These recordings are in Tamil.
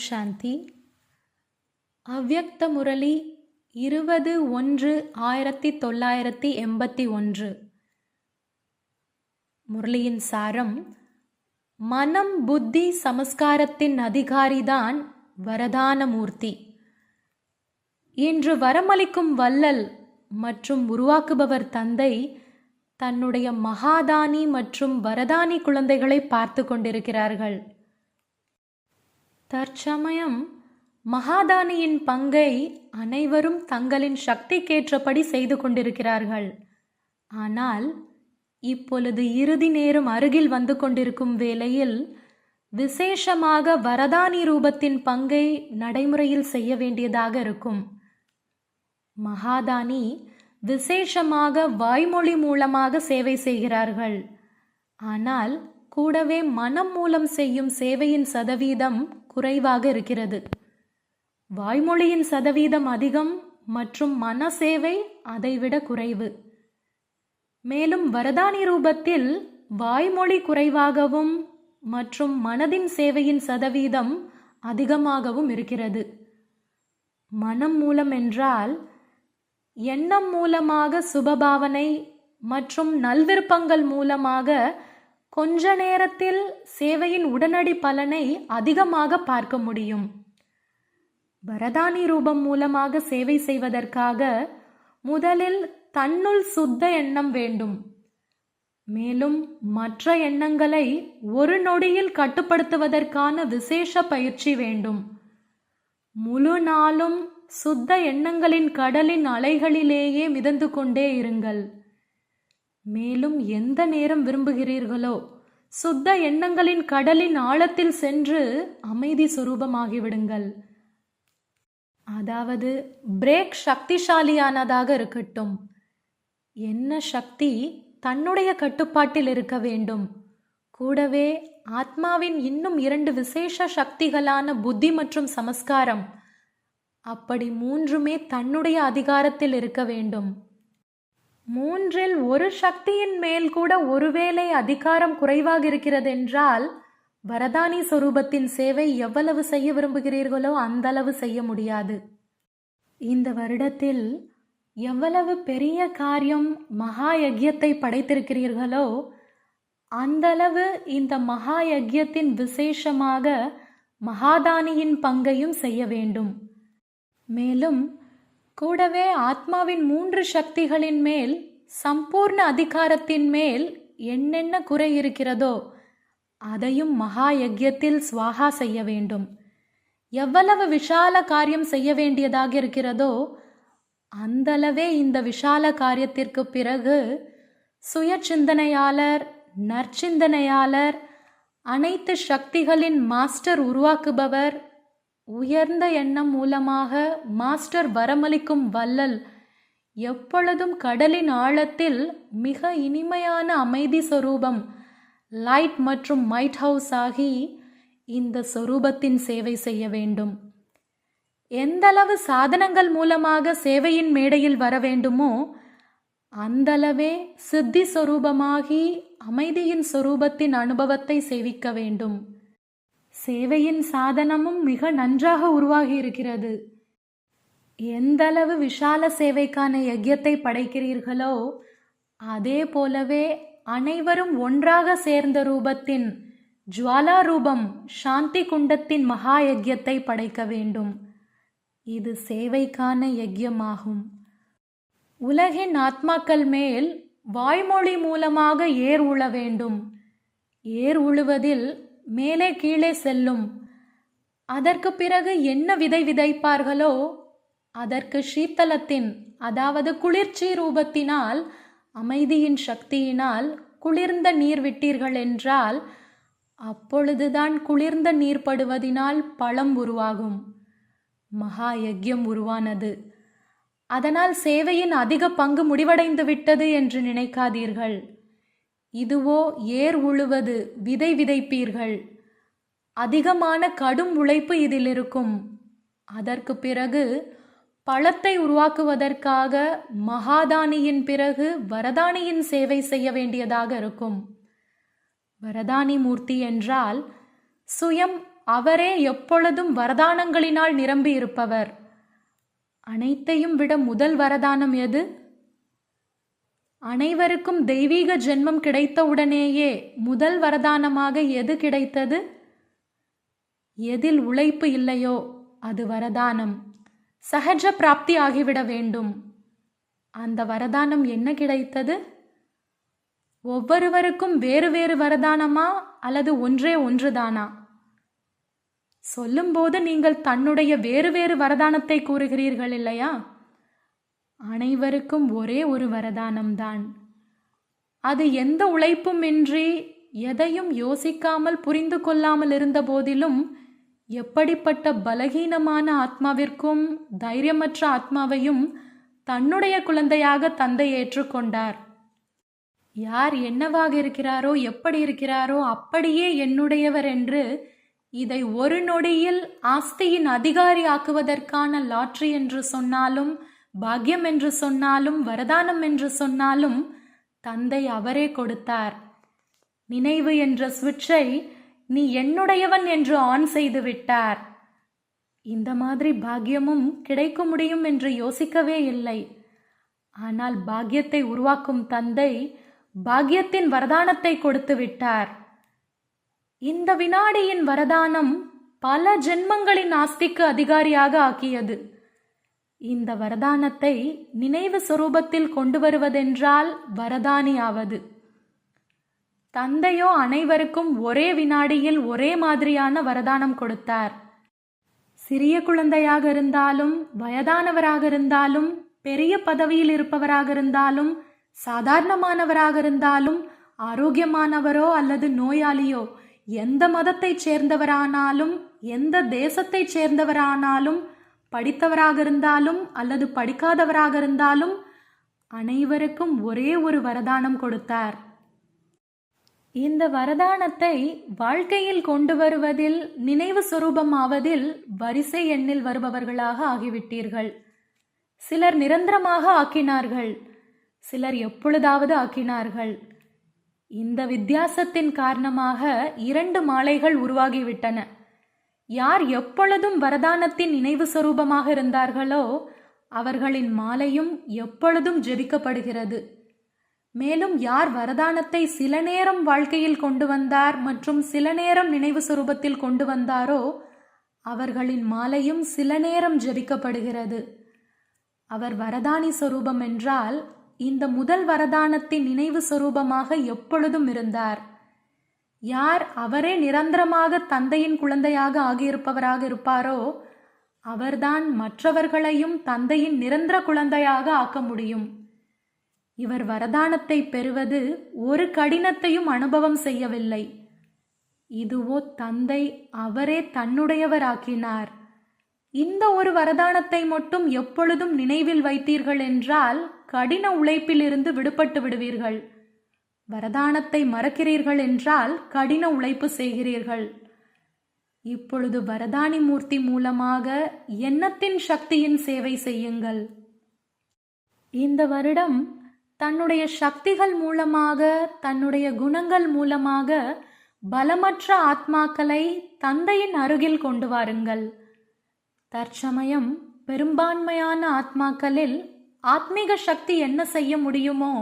சாந்தி. அவ்யக்த முரளி 20-1-1981. முரளியின் சாரம்: மனம் புத்தி சமஸ்காரத்தின் அதிகாரிதான் வரதானமூர்த்தி. இன்று வரமளிக்கும் வள்ளல் மற்றும் உருவாக்குபவர் தந்தை தன்னுடைய மகாதானி மற்றும் வரதானி குழந்தைகளை பார்த்து கொண்டிருக்கிறார்கள். தற்சமயம் மகாதானியின் பங்கை அனைவரும் தங்களின் சக்திக்கேற்றபடி செய்து கொண்டிருக்கிறார்கள். ஆனால் இப்பொழுது இறுதி நேரம் அருகில் வந்து கொண்டிருக்கும் வேளையில் விசேஷமாக வரதானி ரூபத்தின் பங்கை நடைமுறையில் செய்ய வேண்டியதாக இருக்கும். மகாதானி விசேஷமாக வாய்மொழி மூலமாக சேவை செய்கிறார்கள். ஆனால் கூடவே மனம் மூலம் செய்யும் சேவையின் சதவீதம் குறைவாக இருக்கிறது. வாய்மொழியின் சதவீதம் அதிகம் மற்றும் மன சேவை அதைவிட குறைவு. மேலும் வரதானி ரூபத்தில் வாய்மொழி குறைவாகவும் மற்றும் மனதின் சேவையின் சதவீதம் அதிகமாகவும் இருக்கிறது. மனம் மூலம் என்றால் எண்ணம் மூலமாக சுபபாவனை மற்றும் நல்விருப்பங்கள் மூலமாக கொஞ்ச நேரத்தில் சேவையின் உடனடி பலனை அதிகமாக பார்க்க முடியும். வரதானி ரூபம் மூலமாக சேவை செய்வதற்காக முதலில் தன்னுள் சுத்த எண்ணம் வேண்டும். மேலும் மற்ற எண்ணங்களை ஒரு நொடியில் கட்டுப்படுத்துவதற்கான விசேஷ பயிற்சி வேண்டும். முழு நாளும் சுத்த எண்ணங்களின் கடலின் அலைகளிலேயே மிதந்து கொண்டே இருங்கள். மேலும் எந்த நேரம் விரும்புகிறீர்களோ சுத்த எண்ணங்களின் கடலின் ஆழத்தில் சென்று அமைதி சுரூபமாகிவிடுங்கள். அதாவது பிரேக் சக்திசாலியானதாக இருக்கட்டும். என்ன சக்தி தன்னுடைய கட்டுப்பாட்டில் இருக்க வேண்டும். கூடவே ஆத்மாவின் இன்னும் 2 விசேஷ சக்திகளான புத்தி மற்றும் சமஸ்காரம், அப்படி 3மே தன்னுடைய அதிகாரத்தில் இருக்க வேண்டும். 3இல் ஒரு சக்தியின் மேல் கூட ஒருவேளை அதிகாரம் குறைவாக இருக்கிறது என்றால் வரதானி சொரூபத்தின் சேவை எவ்வளவு செய்ய விரும்புகிறீர்களோ அந்த அளவு செய்ய முடியாது. இந்த வருடத்தில் எவ்வளவு பெரிய காரியம் மகா யஜ்யத்தை படைத்திருக்கிறீர்களோ அந்த அளவு இந்த மகா யஜ்யத்தின் விசேஷமாக மகாதானியின் பங்கையும் செய்ய வேண்டும். மேலும் கூடவே ஆத்மாவின் 3 சக்திகளின் மேல் சம்பூர்ண அதிகாரத்தின் மேல் என்னென்ன குறை இருக்கிறதோ அதையும் மகா யஜ்யத்தில் ஸ்வாகா செய்ய வேண்டும். எவ்வளவு விஷால காரியம் செய்ய வேண்டியதாக இருக்கிறதோ அந்தளவே இந்த விஷால காரியத்திற்கு பிறகு சுய சிந்தனையாளர், நற்சிந்தனையாளர், அனைத்து சக்திகளின் மாஸ்டர் உருவாக்குபவர், உயர்ந்த எண்ணம் மூலமாக மாஸ்டர் வரமளிக்கும் வள்ளல் எப்பொழுதும் கடலின் ஆழத்தில் மிக இனிமையான அமைதி சொரூபம் லைட் மற்றும் மைட் ஹவுஸ் ஆகி இந்த சொரூபத்தின் சேவை செய்ய வேண்டும். எந்தளவு சாதனங்கள் மூலமாக சேவையின் மேடையில் வர வேண்டுமோ அந்தளவே சித்தி சொரூபமாகி அமைதியின் சொரூபத்தின் அனுபவத்தை சேவிக்க வேண்டும். சேவையின் சாதனமும் மிக நன்றாக உருவாகி இருக்கிறது. எந்தளவு விஷால சேவைக்கான யஜ்யத்தை படைக்கிறீர்களோ அதே போலவே அனைவரும் ஒன்றாக சேர்ந்த ரூபத்தின் ஜுவாலா ரூபம் சாந்தி குண்டத்தின் மகா யஜ்யத்தை படைக்க வேண்டும். இது சேவைக்கான யஜ்யமாகும். உலகின் ஆத்மாக்கள் மேல் வாய்மொழி மூலமாக ஏர் உழ வேண்டும். ஏர் உழுவதில் மேலே கீழே செல்லும். அதற்கு பிறகு என்ன விதை விதைப்பார்களோ அதற்கு சீத்தலத்தின் அதாவது குளிர்ச்சி ரூபத்தினால் அமைதியின் சக்தியினால் குளிர்ந்த நீர் விட்டீர்கள் என்றால் அப்பொழுதுதான் குளிர்ந்த நீர் படுவதினால் பழம் உருவாகும். மகா யஜ்யம் உருவானது. அதனால் சேவையின் அதிக பங்கு முடிவடைந்து விட்டது என்று நினைக்காதீர்கள். இதுவோ ஏர் உழுவது, விதை விதைப்பீர்கள். அதிகமான கடும் உழைப்பு இதில் இருக்கும். அதற்கு பிறகு பழத்தை உருவாக்குவதற்காக மகாதானியின் பிறகு வரதானியின் சேவை செய்ய வேண்டியதாக இருக்கும். வரதானி மூர்த்தி என்றால் சுயம் அவரே எப்பொழுதும் வரதானங்களினால் நிரம்பி இருப்பவர். அனைத்தையும் விட முதல் வரதானம் எது? அனைவருக்கும் தெய்வீக ஜென்மம் கிடைத்தவுடனேயே முதல் வரதானமாக எது கிடைத்தது? எதில் உழைப்பு இல்லையோ அது வரதானம். சகஜ பிராப்தி ஆகிவிட வேண்டும். அந்த வரதானம் என்ன கிடைத்தது? ஒவ்வொருவருக்கும் வேறு வேறு வரதானமா அல்லது ஒன்றே ஒன்றுதானா? சொல்லும்போது நீங்கள் தன்னுடைய வேறு வேறு வரதானத்தை கூறுகிறீர்கள் இல்லையா? அனைவருக்கும் ஒரே ஒரு வரதானம்தான். அது எந்த உழைப்பும் இன்றி, எதையும் யோசிக்காமல் புரிந்து கொள்ளாமல் இருந்த போதிலும், எப்படிப்பட்ட பலகீனமான ஆத்மாவிற்கும் தைரியமற்ற ஆத்மாவையும் தன்னுடைய குழந்தையாக தந்தை ஏற்றுக்கொண்டார். யார் என்னவாக இருக்கிறாரோ, எப்படி இருக்கிறாரோ அப்படியே என்னுடையவர் என்று இதை ஒரு நொடியில் ஆஸ்தியின் அதிகாரி ஆக்குவதற்கான லாட்ரி என்று சொன்னாலும், பாக்கியம் என்று சொன்னாலும், வரதானம் என்று சொன்னாலும் தந்தை அவரே கொடுத்தார். நினைவு என்ற சுவிட்சை நீ என்னுடையவன் என்று ஆன் செய்து விட்டார். இந்த மாதிரி பாக்கியமும் கிடைக்க முடியும் என்று யோசிக்கவே இல்லை. ஆனால் பாக்கியத்தை உருவாக்கும் தந்தை பாக்கியத்தின் வரதானத்தை கொடுத்து விட்டார். இந்த வினாடியின் வரதானம் பல ஜென்மங்களின் ஆஸ்திக்கு அதிகாரியாக ஆக்கியது. இந்த வரதானத்தை நினைவு சொரூபத்தில் கொண்டு வருவதென்றால் வரதானி ஆவது. தந்தையோ அனைவருக்கும் ஒரே வினாடியில் ஒரே மாதிரியான வரதானம் கொடுத்தார். சிறிய குழந்தையாக இருந்தாலும், வயதானவராக இருந்தாலும், பெரிய பதவியில் இருப்பவராக இருந்தாலும், சாதாரணமானவராக இருந்தாலும், ஆரோக்கியமானவரோ அல்லது நோயாளியோ, எந்த மதத்தைச் சேர்ந்தவரானாலும், எந்த தேசத்தைச் சேர்ந்தவரானாலும், படித்தவராக இருந்தாலும் அல்லது படிக்காதவராக இருந்தாலும் அனைவருக்கும் ஒரே ஒரு வரதானம் கொடுத்தார். இந்த வரதானத்தை வாழ்க்கையில் கொண்டு வருவதில், நினைவு சொரூபமாவதில் வரிசை எண்ணில் வருபவர்களாக ஆகிவிட்டீர்கள். சிலர் நிரந்தரமாக ஆக்கினார்கள், சிலர் எப்பொழுதாவது ஆக்கினார்கள். இந்த வித்தியாசத்தின் காரணமாக 2 மாலைகள் உருவாகிவிட்டன. யார் எப்பொழுதும் வரதானத்தின் நினைவு சொரூபமாக இருந்தார்களோ அவர்களின் மாலையும் எப்பொழுதும் ஜெபிக்கப்படுகிறது. மேலும் யார் வரதானத்தை சில நேரம் வாழ்க்கையில் கொண்டு வந்தார் மற்றும் சில நேரம் நினைவு சொரூபத்தில் கொண்டு வந்தாரோ அவர்களின் மாலையும் சில நேரம் ஜெபிக்கப்படுகிறது. அவர் வரதானி சொரூபம் என்றால் இந்த முதல் வரதானத்தின் நினைவு சொரூபமாக எப்பொழுதும் இருந்தார். யார் அவரே நிரந்தரமாக தந்தையின் குழந்தையாக ஆகியிருப்பவராக இருப்பாரோ அவர்தான் மற்றவர்களையும் தந்தையின் நிரந்தர குழந்தையாக ஆக்க முடியும். இவர் வரதானத்தை பெறுவது ஒரு கடினத்தையும் அனுபவம் செய்யவில்லை. இதுவோ தந்தை அவரே தன்னுடையவராக்கினார். இந்த ஒரு வரதானத்தை மட்டும் எப்பொழுதும் நினைவில் வைத்தீர்கள் என்றால் கடின உழைப்பிலிருந்து விடுபட்டு விடுவீர்கள். வரதானத்தை மறக்கிறீர்கள் என்றால் கடின உழைப்பு செய்கிறீர்கள். இப்பொழுது வரதானி மூர்த்தி மூலமாக எண்ணத்தின் சக்தியின் சேவை செய்யுங்கள். இந்த வருடம் தன்னுடைய சக்திகள் மூலமாக, தன்னுடைய குணங்கள் மூலமாக பலமற்ற ஆத்மாக்களை தந்தையின் அருகில் கொண்டு வாருங்கள். தற்சமயம் பெரும்பான்மையான ஆத்மாக்களில் ஆத்மீக சக்தி என்ன செய்ய முடியுமோ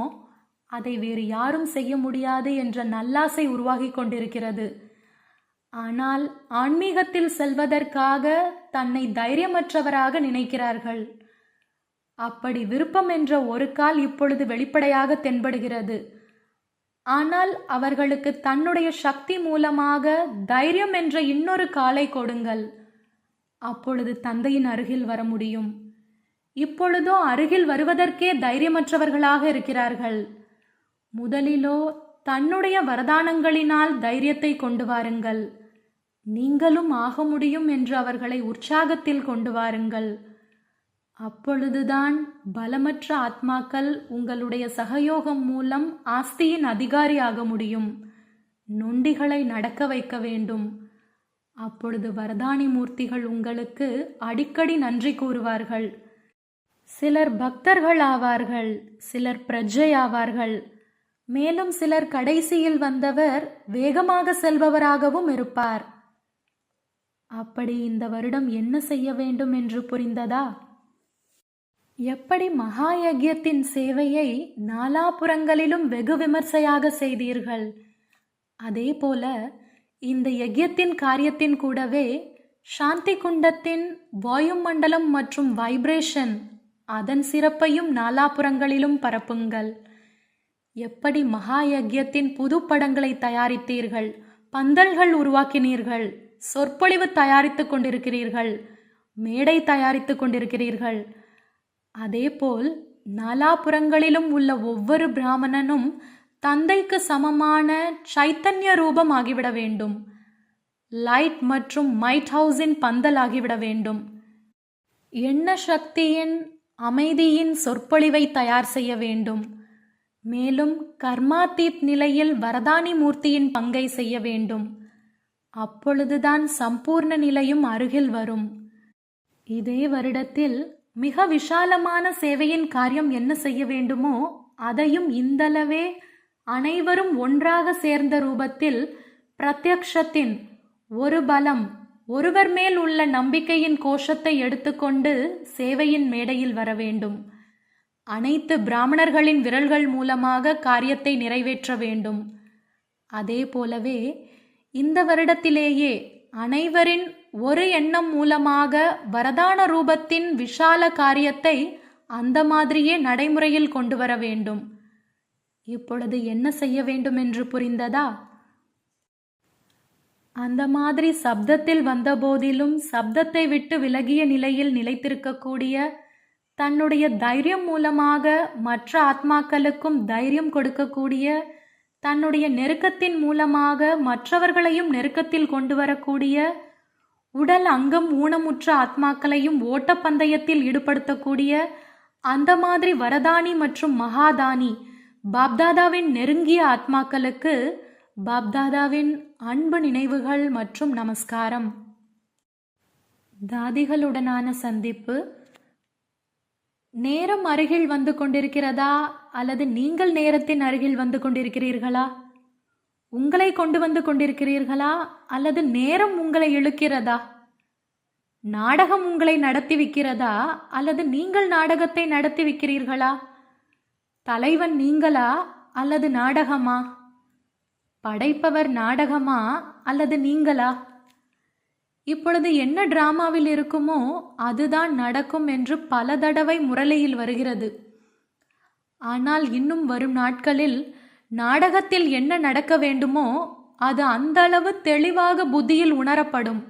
அதை வேறு யாரும் செய்ய முடியாது என்ற நல்லாசை உருவாகி கொண்டிருக்கிறது. ஆனால் ஆன்மீகத்தில் செல்வதற்காக தன்னை தைரியமற்றவராக நினைக்கிறார்கள். அப்படி விருப்பம் என்ற ஒரு கால் இப்பொழுது வெளிப்படையாக தென்படுகிறது. ஆனால் அவர்களுக்கு தன்னுடைய சக்தி மூலமாக தைரியம் என்ற இன்னொரு காலை கொடுங்கள். அப்பொழுது தந்தையின் அருகில் வர முடியும். இப்பொழுதோ அருகில் வருவதற்கே தைரியமற்றவர்களாக இருக்கிறார்கள். முதலிலோ தன்னுடைய வரதானங்களினால் தைரியத்தை கொண்டு வாருங்கள். நீங்களும் ஆக முடியும் என்று அவர்களை உற்சாகத்தில் கொண்டு வாருங்கள். அப்பொழுதுதான் பலமற்ற ஆத்மாக்கள் உங்களுடைய சகயோகம் மூலம் ஆஸ்தியின் அதிகாரியாக முடியும். நொண்டிகளை நடக்க வைக்க வேண்டும். அப்பொழுது வரதானி மூர்த்திகள் உங்களுக்கு அடிக்கடி நன்றி கூறுவார்கள். சிலர் பக்தர்கள் ஆவார்கள், சிலர் பிரஜை ஆவார்கள். மேலும் சிலர் கடைசியில் வந்தவர் வேகமாக செல்பவராகவும் இருப்பார். அப்படி இந்த வருடம் என்ன செய்ய வேண்டும் என்று புரிந்ததா? எப்படி மகா யஜ்யத்தின் சேவையை நாலாபுறங்களிலும் வெகு விமர்சையாக செய்தீர்கள், அதே போல இந்த யஜ்யத்தின் காரியத்தின் கூடவே சாந்தி குண்டத்தின் வாயு மண்டலம் மற்றும் வைப்ரேஷன் அதன் சிறப்பையும் நாலாபுறங்களிலும் பரப்புங்கள். எப்படி மகா யஜ்யத்தின் புது படங்களை தயாரித்தீர்கள், பந்தல்கள் உருவாக்கினீர்கள், சொற்பொழிவு தயாரித்து கொண்டிருக்கிறீர்கள், மேடை தயாரித்து கொண்டிருக்கிறீர்கள், அதேபோல் நாலாபுறங்களிலும் உள்ள ஒவ்வொரு பிராமணனும் தந்தைக்கு சமமான சைத்தன்ய ரூபம் ஆகிவிட வேண்டும். லைட் மற்றும் மைட் ஹவுஸின் பந்தல் ஆகிவிட வேண்டும். எண்ண சக்தியின் அமைதியின் சொற்பொழிவை தயார் செய்ய வேண்டும். மேலும் கர்மாத்தீத் நிலையில் வரதானி மூர்த்தியின் பங்கை செய்ய வேண்டும். அப்பொழுதுதான் சம்பூர்ண நிலையும் அருகில் வரும். இதே வருடத்தில் மிக விஷாலமான சேவையின் காரியம் என்ன செய்ய வேண்டுமோ அதையும் இந்தளவே அனைவரும் ஒன்றாக சேர்ந்த ரூபத்தில் பிரத்யக்ஷத்தின் ஒரு பலம், ஒருவர் மேல் உள்ள நம்பிக்கையின் கோஷத்தை எடுத்துக்கொண்டு சேவையின் மேடையில் வர வேண்டும். அனைத்து பிராமணர்களின் விரல்கள் மூலமாக காரியத்தை நிறைவேற்ற வேண்டும். அதே போலவே இந்த வருடத்திலேயே அனைவரின் ஒரு எண்ணம் மூலமாக வரதான ரூபத்தின் விஷால காரியத்தை அந்த மாதிரியே நடைமுறையில் கொண்டு வர வேண்டும். இப்பொழுது என்ன செய்ய வேண்டும் என்று புரிந்ததா? அந்த மாதிரி சப்தத்தில் வந்த போதிலும் சப்தத்தை விட்டு விலகிய நிலையில் நிலைத்திருக்கக்கூடிய, தன்னுடைய தைரியம் மூலமாக மற்ற ஆத்மாக்களுக்கும் தைரியம் கொடுக்கக்கூடிய, தன்னுடைய நெருக்கத்தின் மூலமாக மற்றவர்களையும் நெருக்கத்தில் கொண்டு வரக்கூடிய, உடல் அங்கம் ஊனமுற்ற ஆத்மாக்களையும் ஓட்டப்பந்தயத்தில் ஈடுபடுத்தக்கூடிய அந்த மாதிரி வரதானி மற்றும் மகாதானி பாப்தாதாவின் நெருங்கிய ஆத்மாக்களுக்கு பாப்தாதாவின் அன்பு நினைவுகள் மற்றும் நமஸ்காரம். தாதிகளுடனான சந்திப்பு. நேரம் அருகில் வந்து கொண்டிருக்கிறதா அல்லது நீங்கள் நேரத்தின் அருகில் வந்து கொண்டிருக்கிறீர்களா? உங்களை கொண்டு வந்து கொண்டிருக்கிறீர்களா அல்லது நேரம் உங்களை இழுக்கிறதா? நாடகம் உங்களை நடத்தி வைக்கிறதா அல்லது நீங்கள் நாடகத்தை நடத்தி வைக்கிறீர்களா? தலைவன் நீங்களா அல்லது நாடகமா? படைப்பவர் நாடகமா அல்லது நீங்களா? இப்பொழுது என்ன டிராமாவில் இருக்குமோ அதுதான் நடக்கும் என்று பல தடவை முரளியில் வருகிறது. ஆனால் இன்னும் வரும் நாட்களில் நாடகத்தில் என்ன நடக்க வேண்டுமோ அது அந்த அளவு தெளிவாக புத்தியில் உணரப்படும்.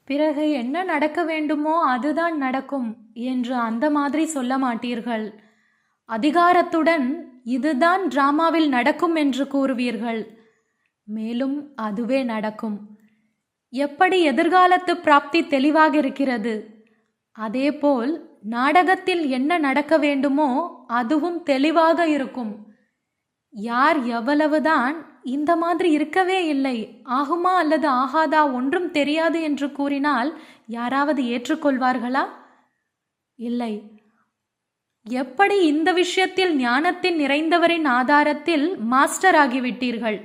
பிறகு என்ன நடக்க வேண்டுமோ அதுதான் நடக்கும் என்று அந்த மாதிரி சொல்ல மாட்டீர்கள். அதிகாரத்துடன் இதுதான் டிராமாவில் நடக்கும் என்று கூறுவீர்கள். மேலும் அதுவே நடக்கும். எப்படி எதிர்காலத்து பிராப்தி தெளிவாக இருக்கிறது, அதேபோல் நாடகத்தில் என்ன நடக்க வேண்டுமோ அதுவும் தெளிவாக இருக்கும். யார் எவ்வளவுதான் இந்த மாதிரி இருக்கவே இல்லை, ஆகுமா அல்லது ஆகாதா ஒன்றும் தெரியாது என்று கூறினால் யாராவது ஏற்றுக்கொள்வார்களா? இல்லை. எப்படி இந்த விஷயத்தில் ஞானத்தின் நிறைந்தவரின் ஆதாரத்தில் மாஸ்டர் ஆகிவிட்டீர்கள்.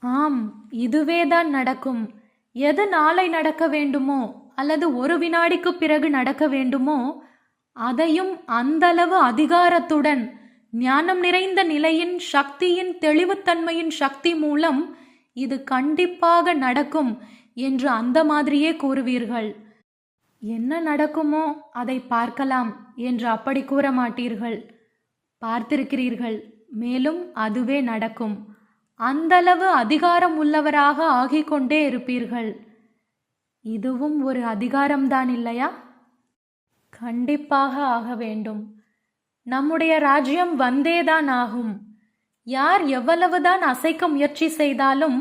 ஆம், இதுவேதான் நடக்கும். எது நாளை நடக்க வேண்டுமோ அல்லது ஒரு வினாடிக்கு பிறகு நடக்க வேண்டுமோ அதையும் அந்தளவு அதிகாரத்துடன் ஞானம் நிறைந்த நிலையின் சக்தியின் தெளிவுத்தன்மையின் சக்தி மூலம் இது கண்டிப்பாக நடக்கும் என்று அந்த மாதிரியே கூறுவீர்கள். என்ன நடக்குமோ அதை பார்க்கலாம் என்று அப்படி கூற மாட்டீர்கள். பார்த்திருக்கிறீர்கள், மேலும் அதுவே நடக்கும். அந்தளவு அதிகாரம் உள்ளவராக ஆகிக்கொண்டே இருப்பீர்கள். இதுவும் ஒரு அதிகாரம்தான் இல்லையா? கண்டிப்பாக ஆக வேண்டும். நம்முடைய ராஜ்யம் வந்தேதான் ஆகும். யார் எவ்வளவுதான் அசைக்க முயற்சி செய்தாலும்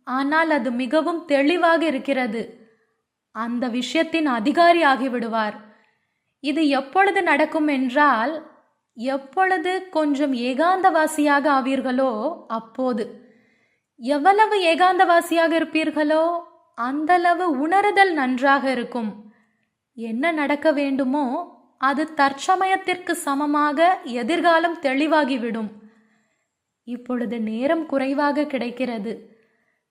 ஆனால் அது மிகவும் தெளிவாக இருக்கிறது. அந்த விஷயத்தின் அதிகாரி ஆகிவிடுவார். இது எப்பொழுது நடக்கும் என்றால், எப்பொழுது கொஞ்சம் ஏகாந்தவாசியாக ஆவீர்களோ அப்போது. எவ்வளவு ஏகாந்தவாசியாக இருப்பீர்களோ அந்தளவு உணருதல் நன்றாக இருக்கும். என்ன நடக்க வேண்டுமோ அது தற்சமயத்திற்கு சமமாக எதிர்காலம் தெளிவாகிவிடும். இப்பொழுது நேரம் குறைவாக கிடைக்கிறது.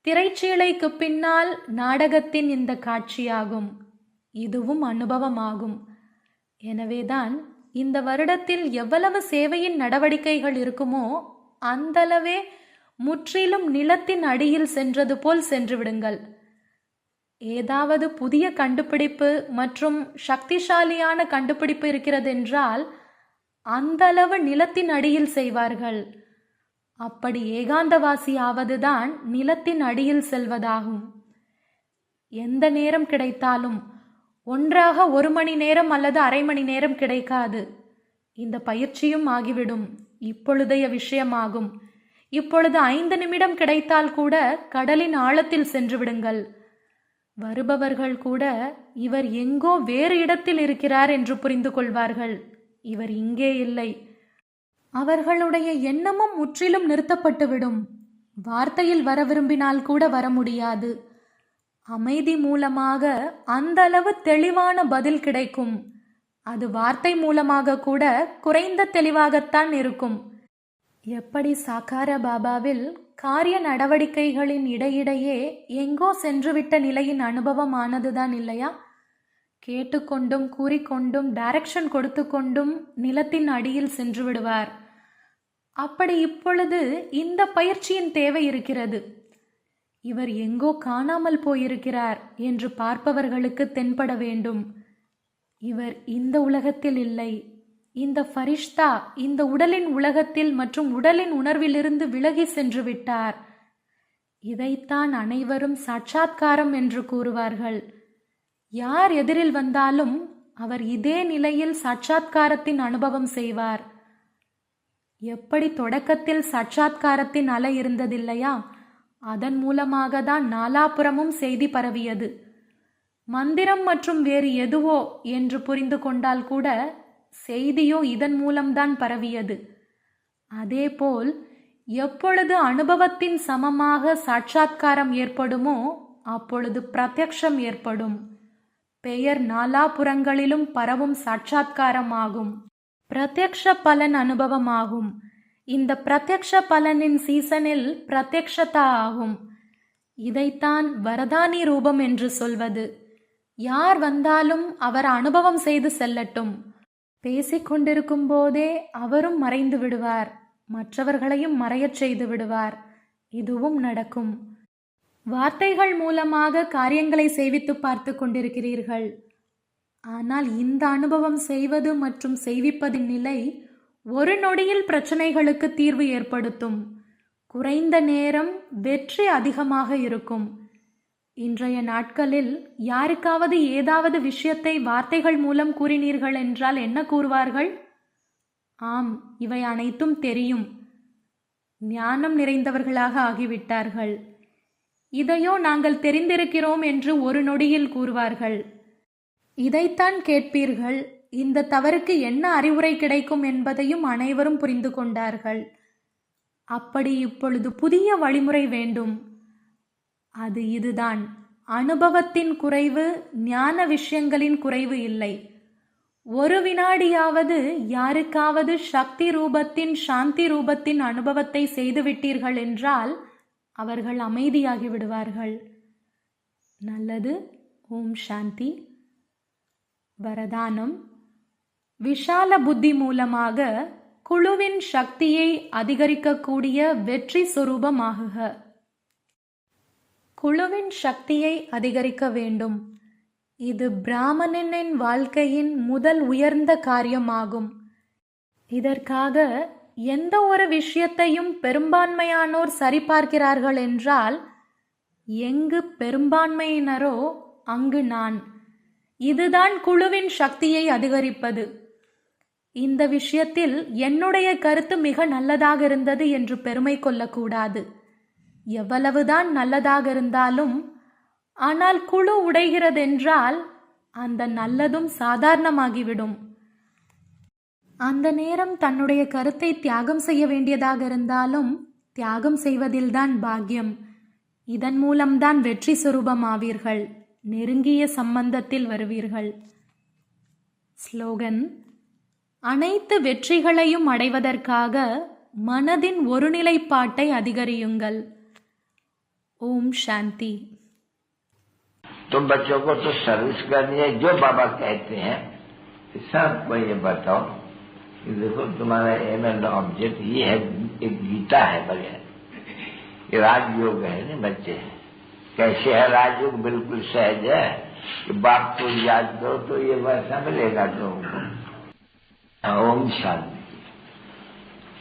திரைச்சீலைக்கு பின்னால் நாடகத்தின் இந்த காட்சியாகும். இதுவும் அனுபவமாகும். எனவேதான் இந்த வருடத்தில் எவ்வளவு சேவையின் நடவடிக்கைகள் இருக்குமோ அந்தளவே முற்றிலும் நிலத்தின் அடியில் சென்றது போல் சென்று விடுங்கள். ஏதாவது புதிய கண்டுபிடிப்பு மற்றும் சக்திசாலியான கண்டுபிடிப்பு இருக்கிறதென்றால் அந்தளவு நிலத்தின் அடியில் செய்வார்கள். அப்படி ஏகாந்தவாசி ஆவதுதான் நிலத்தின் அடியில் செல்வதாகும். எந்த நேரம் கிடைத்தாலும் ஒன்றாக 1 மணி நேரம் அல்லது அரை மணி நேரம் கிடைக்காது. இந்த பயிற்சியும் ஆகிவிடும். இப்பொழுதைய விஷயமாகும். இப்பொழுது 5 நிமிடம் கிடைத்தால் கூட கடலின் ஆழத்தில் சென்று விடுங்கள். வருபவர்கள் கூட இவர் எங்கோ வேறு இடத்தில் இருக்கிறார் என்று புரிந்து கொள்வார்கள். இவர் இங்கே இல்லை. அவர்களுடைய எண்ணமும் முற்றிலும் நிறுத்தப்பட்டுவிடும். வார்த்தையில் வர விரும்பினால் கூட வர முடியாது. அமைதி மூலமாக அந்த அளவு தெளிவான பதில் கிடைக்கும். அது வார்த்தை மூலமாக கூட குறைந்த தெளிவாகத்தான் இருக்கும். எப்படி சாக்கார பாபாவில் காரிய நடவடிக்கைகளின் இடையிடையே எங்கோ சென்றுவிட்ட நிலையின் அனுபவமானதுதான் இல்லையா? கேட்டுக்கொண்டும் கூறிக்கொண்டும் டைரக்ஷன் கொடுத்து கொண்டும் நிலத்தின் அடியில் சென்று விடுவார். அப்படி இப்பொழுது இந்த பயிற்சியின் தேவை இருக்கிறது. இவர் எங்கோ காணாமல் போயிருக்கிறார் என்று பார்ப்பவர்களுக்கு தென்பட வேண்டும். இவர் இந்த உலகத்தில் இல்லை. இந்த ஃபரிஷ்தா இந்த உடலின் உலகத்தில் மற்றும் உடலின் உணர்விலிருந்து விலகி சென்று விட்டார். இதைத்தான் அனைவரும் சாட்சாத்காரம் என்று கூறுவார்கள். யார் எதிரில் வந்தாலும் அவர் இதே நிலையில் சாட்சாத்காரத்தின் அனுபவம் செய்வார். எப்படி தொடக்கத்தில் சாட்சாத்காரத்தின் அலை இருந்ததில்லையா? அதன் மூலமாக தான் நாலாபுறமும் செய்தி பரவியது. மந்திரம் மற்றும் வேறு எதுவோ என்று புரிந்து கொண்டால் கூட செய்தியோ இதன் மூலம்தான் பரவியது. அதேபோல் எப்பொழுது அனுபவத்தின் சமமாக சாட்சாத்காரம் ஏற்படுமோ அப்பொழுது பிரத்யக்ஷம் ஏற்படும். பெயர் நாலாபுறங்களிலும் பரவும் சாட்சாத்காரமாகும். பிரத்யக்ஷ பலன் அனுபவமாகும். இந்த பிரத்யக்ஷ பலனின் சீசனில் பிரத்யக்ஷதா ஆகும். இதைத்தான் வரதானி ரூபம் என்று சொல்வது. யார் வந்தாலும் அவர் அனுபவம் செய்து செல்லட்டும். பேசிக்கொண்டிருக்கும் போதே அவரும் மறைந்து விடுவார். மற்றவர்களையும் மறையச் செய்து விடுவார். இதுவும் நடக்கும். வார்த்தைகள் மூலமாக காரியங்களை செய்வித்து பார்த்து கொண்டிருக்கிறீர்கள். ஆனால் இந்த அனுபவம் செய்வது மற்றும் செய்விப்பதின் நிலை ஒரு நொடியில் பிரச்சனைகளுக்கு தீர்வு ஏற்படுத்தும். குறைந்த நேரம் வெற்றி அதிகமாக இருக்கும். இன்றைய நாட்களில் யாருக்காவது ஏதாவது விஷயத்தை வார்த்தைகள் மூலம் கூறினீர்கள் என்றால் என்ன கூறுவார்கள்? ஆம், இவை அனைத்தும் தெரியும். ஞானம் நிறைந்தவர்களாக ஆகிவிட்டார்கள். இதையோ நாங்கள் தெரிந்திருக்கிறோம் என்று ஒரு நொடியில் கூறுவார்கள். இதைத்தான் கேட்பீர்கள். இந்த தவறுக்கு என்ன அறிவுரை கிடைக்கும் என்பதையும் அனைவரும் புரிந்து கொண்டார்கள். அப்படி இப்பொழுது புதிய வழிமுறை வேண்டும். அது இதுதான். அனுபவத்தின் குறைவு, ஞான விஷயங்களின் குறைவு இல்லை. ஒரு வினாடியாவது யாருக்காவது சக்தி ரூபத்தின் சாந்தி ரூபத்தின் அனுபவத்தை செய்துவிட்டீர்கள் என்றால் அவர்கள் அமைதியாகி விடுவார்கள். நல்லது. ஓம் சாந்தி. வரதானம். விஷால புத்தி மூலமாக குழுவின் சக்தியை அதிகரிக்கக்கூடிய வெற்றி சொரூபமாகுக. குழுவின் சக்தியை அதிகரிக்க வேண்டும். இது பிராமணனின் வாழ்க்கையின் முதல் உயர்ந்த காரியமாகும். இதற்காக எந்த ஒரு விஷயத்தையும் பெரும்பான்மையானோர் சரிபார்க்கிறார்கள் என்றால், எங்கு பெரும்பான்மையினரோ அங்கு நான். இதுதான் குழுவின் சக்தியை அதிகரிப்பது. இந்த விஷயத்தில் என்னுடைய கருத்து மிக நல்லதாக இருந்தது என்று பெருமை கொள்ளக்கூடாது. எவ்வளவுதான் நல்லதாக இருந்தாலும், ஆனால் குழு உடைகிறதென்றால் அந்த நல்லதும் சாதாரணமாகிவிடும். அந்த நேரம் தன்னுடைய கருத்தை தியாகம் செய்ய வேண்டியதாக இருந்தாலும் தியாகம் செய்வதில்தான் பாக்கியம். இதன் மூலம்தான் வெற்றி சுரூபமாவீர்கள். நெருங்கிய சம்பந்தத்தில் வருவீர்கள். ஸ்லோகன். அனைத்து வெற்றிகளையும் அடைவதற்காக மனதின் ஒருநிலைப்பாட்டை அதிகரியுங்கள். ओम शांति। तुम बच्चों को तो सर्विस करनी है, जो बाबा कहते हैं सबको ये बताओ कि देखो तुम्हारा एम एंड ऑब्जेक्ट ये है, एक गीता है बगैर, ये राजयोग है ना बच्चे। कैसे है राजयोग? बिल्कुल सहज है कि बाप को याद करो तो ये वैसा मिलेगा तुमको। ओम शांति।